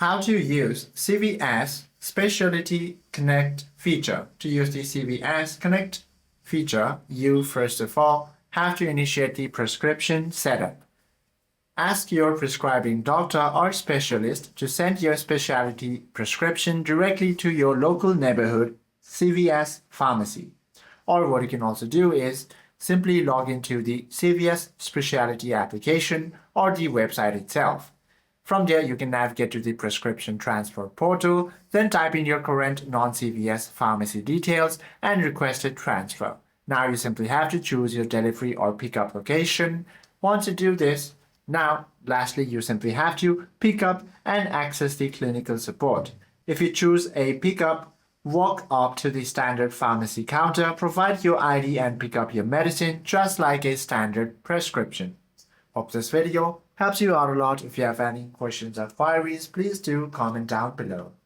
How to use CVS Specialty Connect feature. To use the CVS Connect feature, you first of all have to initiate the prescription setup. Ask your prescribing doctor or specialist to send your specialty prescription directly to your local neighborhood CVS pharmacy. Or what you can also do is simply log into the CVS Specialty application or the website itself. From there, you can navigate to the prescription transfer portal, then type in your current non-CVS pharmacy details and request a transfer. Now you simply have to choose your delivery or pickup location. Once you do this, lastly, you simply have to pick up and access the clinical support. If you choose a pickup, walk up to the standard pharmacy counter, provide your ID and pick up your medicine just like a standard prescription. Hope this video helps you out a lot. If you have any questions or queries, please do comment down below.